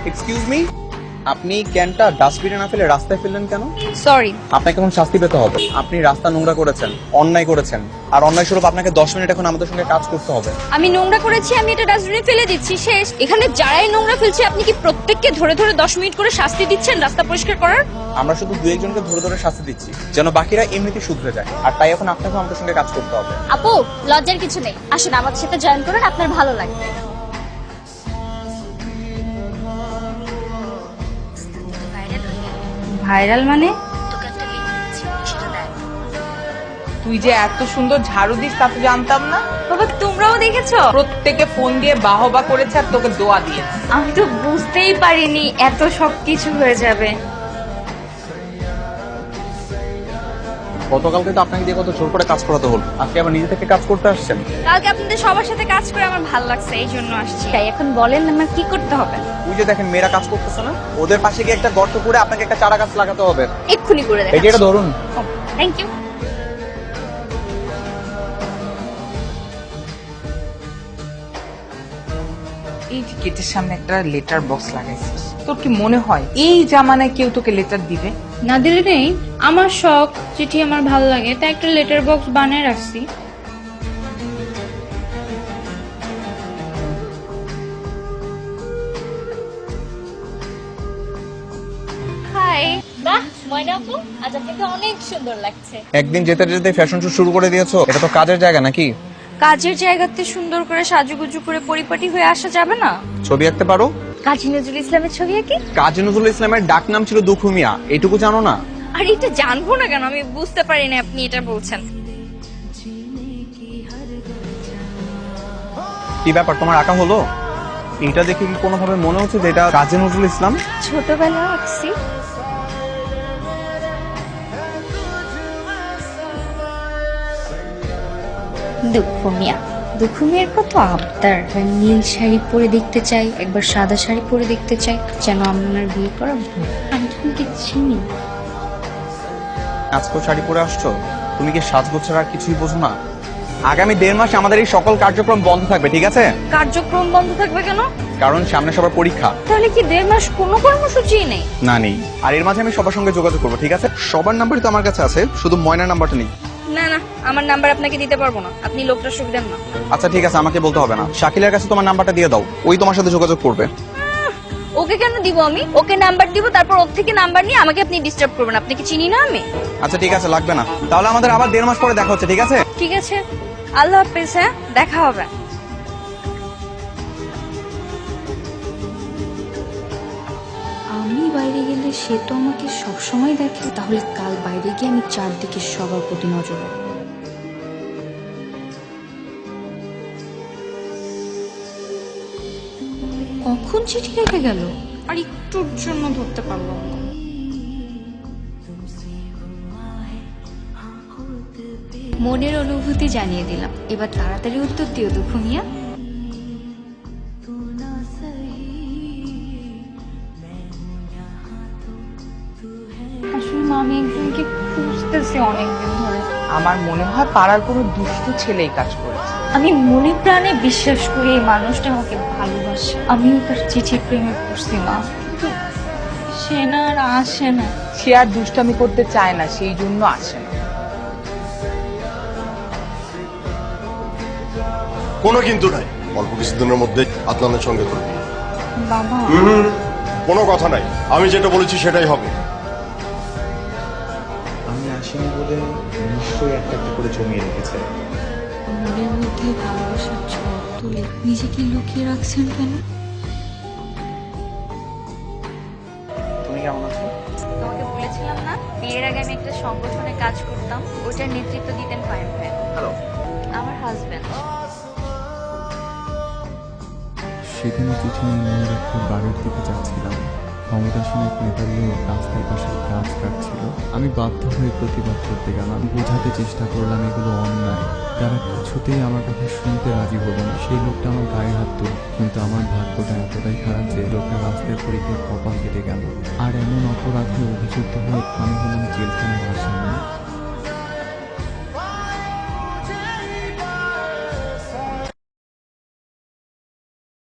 Excuse me, আপনি ক্যানটা ডাস্টবিনে না ফেলে রাস্তায় ফেললেন কেন? সরি। আপনাকে এখন শাস্তি পেতে হবে। আপনি রাস্তা নোংরা করেছেন, অন্যায় করেছেন, আর অন্যায় স্বরূপ আপনাকে 10 মিনিট এখন আমাদের সঙ্গে কাজ করতে হবে। আমি নোংরা করেছি, আমি এটা ডাস্টবিনে ফেলে দিচ্ছি, শেষ। এখানে যারাই নোংরা ফেলছে আপনি কি প্রত্যেককে ধরে ধরে 10 মিনিট করে শাস্তি দিচ্ছেন রাস্তা পরিষ্কার করার? আমরা শুধু দু একজনকে ধরে ধরে শাস্তি দিচ্ছি যেন বাকিরা এমনিতে শুধরে যায়, আর তাই এখন আপনাকে আমাদের সঙ্গে কাজ করতে হবে। আপু, লজ্জার কিছু নেই, আসুন আমাদের সাথে জয়েন করুন, আপনার ভালো লাগবে। ভাইরাল মানে? তুই যে এত সুন্দর ঝাড়ু দিস তা তো জানতাম না। বাবা, তোমরাও দেখেছো? প্রত্যেকে ফোন দিয়ে বাহবা করেছে আর তোকে দোয়া দিয়েছে। আমি তো বুঝতেই পারিনি এত সবকিছু হয়ে যাবে। গতকালকে তো আপনাকে দিয়ে কত জোর করে কাজ করাতে হলো, আজকে আবার নিজে থেকে কাজ করতে আসছেন। কালকে আপনাদের সবার সাথে কাজ করে আমার ভালো লাগছে, এই জন্য আসছি। তাই এখন বলেন আমার কি করতে হবে? ওই যে দেখেন মেয়েরা কাজ করতেছে না, ওদের পাশে গিয়ে একটা গর্ত করে আপনাকে একটা চারা গাছ লাগাতে হবে। এক্ষুনি করে এই যে দেখাচ্ছি। এটা ধরুন। Thank you. এই যে গেটের সামনে একটা লেটার বক্স লাগাইছিস, তোর কি মনে হয় এই জামানায় কেউ তোকে লেটার দিবে? না দিলে নেই, আমার শখ, চিঠি আমার ভালো লাগে তাই একটা লেটার বক্স বানিয়ে রাখছি। হাই। বাহ, ময়না আপু, আজ আপনাকে অনেক সুন্দর লাগছে। একদিন যেতে যেতে ফ্যাশন শো শুরু করে দিয়েছো, এটা তো কাজের জায়গা নাকি? কাজের জায়গাতে সুন্দর করে সাজুগুজু করে পরিপাটি হয়ে আসা যাবে না? ছবি আঁকতে পারো? কাজী নজরুল ইসলামের ছবি আঁকি। কাজী নজরুল ইসলামের ডাক নাম ছিল দুখু মিয়া, এইটুকু জানো না? আর এটা জানবো না কেন? আমি বুঝতে পারি না আপনি এটা বলছেন। কি ব্যাপার, তোমার আঁকা হলো? এটা দেখে কি কোনোভাবে মনে হচ্ছে যে এটা কাজী নজরুল ইসলাম? ছোটবেলায় আঁকছি। দুঃখমিয়া দুঃখমিয়ার কত আবদার, নীল শাড়ি পরে দেখতে চাই, একবার সাদা শাড়ি পরে দেখতে চাই, যেন আমার বিয়ে করা ভুল। আমি তোমাকে চিনি। আজকেও শাড়ি পরে আসছো? তুমি কি সাজগোজ ছাড়া আর কিছুই বোঝো না? আগামী 1.5 মাস আমাদের এই সকল কার্যক্রম বন্ধ থাকবে, ঠিক আছে? কার্যক্রম বন্ধ থাকবে কেন? কারণ সামনে সবার পরীক্ষা। তাহলে কি 1.5 মাস কোনো কর্মসূচি নেই? না নেই। আর এর মাঝে আমি সবার সঙ্গে যোগাযোগ করবো, ঠিক আছে? সবার নাম্বারই তো আমার কাছে আছে, শুধু ময়নার নাম্বারটা নেই। না না, আমার নাম্বার আপনাকে দিতে পারবো না, আপনি লোকটা সুবিধার না। আচ্ছা ঠিক আছে, আমাকে বলতে হবে না। শাকিলের কাছে তোমার নাম্বারটা দিয়ে দাও, ওই তোমার সাথে যোগাযোগ করবে। ওকে কেন দিব? আমি ওকে নাম্বার দিব, তারপর ওর থেকে নাম্বার নিয়ে আমাকে আপনি ডিস্টার্ব করবেন। আপনি কি চিনি না আমি? আচ্ছা ঠিক আছে, লাগবে না। তাহলে আমাদের আবার 1.5 মাস পরে দেখা হচ্ছে, ঠিক আছে? ঠিক আছে, আল্লাহ হাফেজ। হ্যাঁ, দেখা হবে। আমি বাইরে গেলে সে তো আমাকে সবসময় দেখে, তাহলে কাল বাইরে গিয়ে আমি চারদিকে সবার প্রতি নজর রাখবো। কখন চিঠি রেখে গেল আর একটুর জন্য ধরতে পারলাম না। মনের অনুভূতি জানিয়ে দিলাম, এবার তাড়াতাড়ি উত্তর দিও দুঃখমিয়া। আসলে মা, আমি একজনকে খুঁজতেছি অনেকদিন ধরে। আমার মনে হয় পাড়ার কোনো দুষ্ট ছেলেই কাজ করেছে। আমি মনে প্রাণে বিশ্বাস করি এই মানুষটা আমাকে ভালোবাসে। আমিও তার চিঠির প্রেমে পড়ছি মা, কিন্তু সে না আর আসে না। সে আর দুষ্টামি করতে চায় না, সেই জন্য আসে না। কোনো কিন্তু নাই, অল্প কিছুদিনের মধ্যে আদনানের সঙ্গে করবি। বাবা, কোনো কথা নাই, আমি যেটা বলেছি সেটাই হবে। আমি আসিনি বলে নিশ্চয়ই একটা একটা করে জমিয়ে রেখেছে। মনের মধ্যে ভালোবাসার ঝড় তুলে নিজেকে লুকিয়ে রাখছেন কেন? তুমি কেমন আছো? তোমাকে বলেছিলাম না বিয়ের আগে আমি একটা সংগঠনে কাজ করতাম, ওটার নেতৃত্ব দিতেন ফাহিম ভাই। হ্যালো। আমার হাজবেন্ড। সেদিন চিঠি নিয়ে ময়ূরাক্ষীর বাড়ির দিকে যাচ্ছিলাম। ক্ষমতাসীন এক নেতার লোক রাস্তার পাশে গাছ কাটছিল। আমি বাধ্য হয়ে প্রতিবাদ করতে গেলাম, বোঝাতে চেষ্টা করলাম এগুলো অন্যায়। তারা কিছুতেই আমার কথা শুনতে রাজি হলো না। সেই লোকটা আমার গায়ে হাত তুলল, কিন্তু আমার ভাগ্যটা এতটাই খারাপ যে লোকটা রাস্তার পরীক্ষায় কপাল কেটে গেল। আর এমন অপরাধে অভিযুক্ত হয়ে আমি হলাম জেলখানার আসামি।